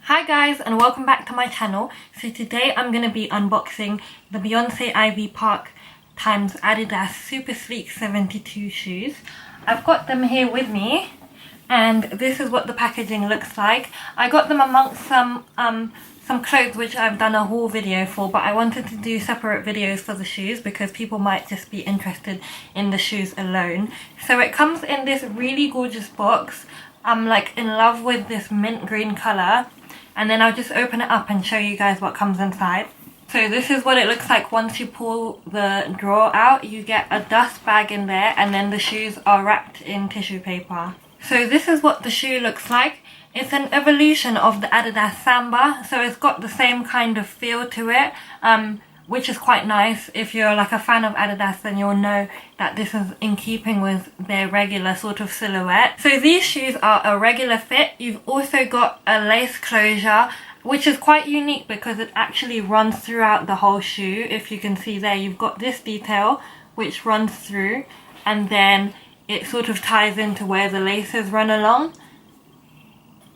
Hi guys, and welcome back to my channel. So today I'm going to be unboxing the Beyoncé Ivy Park times Adidas Supersleek 72 shoes. I've got them here with me and this is what the packaging looks like. I got them amongst some clothes which I've done a haul video for, but I wanted to do separate videos for the shoes because people might just be interested in the shoes alone. So it comes in this really gorgeous box. I'm like in love with this mint green colour. And then I'll just open it up and show you guys what comes inside. So this is what it looks like once you pull the drawer out. You get a dust bag in there and then the shoes are wrapped in tissue paper. So this is what the shoe looks like. It's an evolution of the Adidas Samba, so it's got the same kind of feel to it, which is quite nice. If you're like a fan of Adidas, then you'll know that this is in keeping with their regular sort of silhouette. So these shoes are a regular fit. You've also got a lace closure, which is quite unique because it actually runs throughout the whole shoe. If you can see there, you've got this detail which runs through and then it sort of ties into where the laces run along.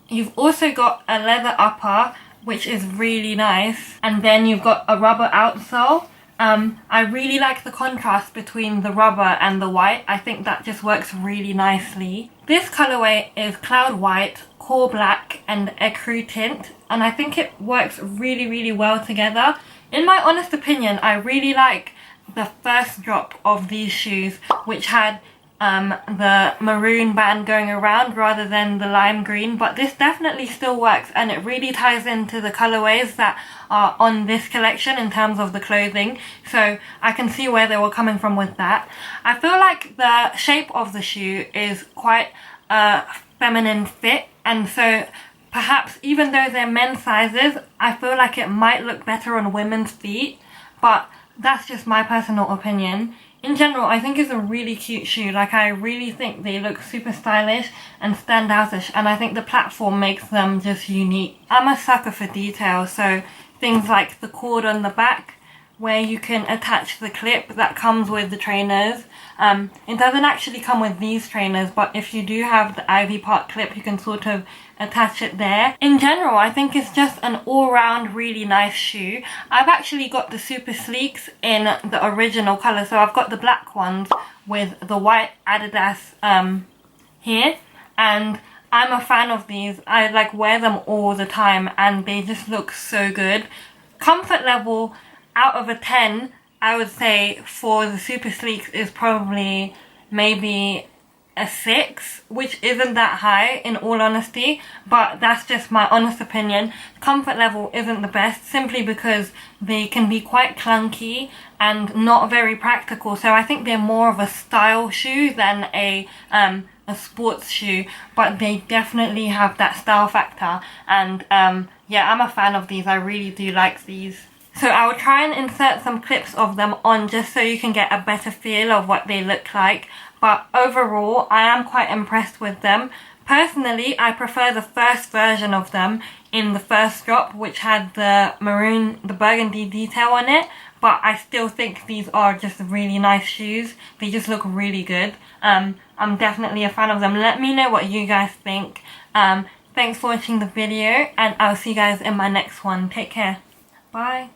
You've also got a leather upper, which is really nice, and then you've got a rubber outsole. I really like the contrast between the rubber and the white. I think that just works really nicely. This colorway is cloud white, core black and ecru tint, and I think it works really well together. In my honest opinion, I really like the first drop of these shoes, which had the maroon band going around rather than the lime green, but this definitely still works and it really ties into the colorways that are on this collection in terms of the clothing, so I can see where they were coming from with that. I feel like the shape of the shoe is quite a feminine fit, and so perhaps even though they're men's sizes, I feel like it might look better on women's feet, but that's just my personal opinion. In general, I think it's a really cute shoe. Like, I really think they look super stylish and standoutish, and I think the platform makes them just unique. I'm a sucker for detail, so things like the cord on the back where you can attach the clip that comes with the trainers. It doesn't actually come with these trainers, but if you do have the Ivy Park clip, you can sort of attach it there. In general, I think it's just an all-round really nice shoe. I've actually got the Super Sleeks in the original colour, so I've got the black ones with the white Adidas here, and I'm a fan of these. I like wear them all the time and they just look so good. Comfort level out of a 10, I would say for the Super Sleeks is probably maybe a 6, which isn't that high in all honesty, but that's just my honest opinion. Comfort level isn't the best simply because they can be quite clunky and not very practical, so I think they're more of a style shoe than a sports shoe, but they definitely have that style factor, and yeah, I'm a fan of these. I really do like these. So I will try and insert some clips of them on just so you can get a better feel of what they look like. But overall, I am quite impressed with them. Personally, I prefer the first version of them in the first drop, which had the burgundy detail on it. But I still think these are just really nice shoes. They just look really good. I'm definitely a fan of them. Let me know what you guys think. Thanks for watching the video, and I'll see you guys in my next one. Take care. Bye.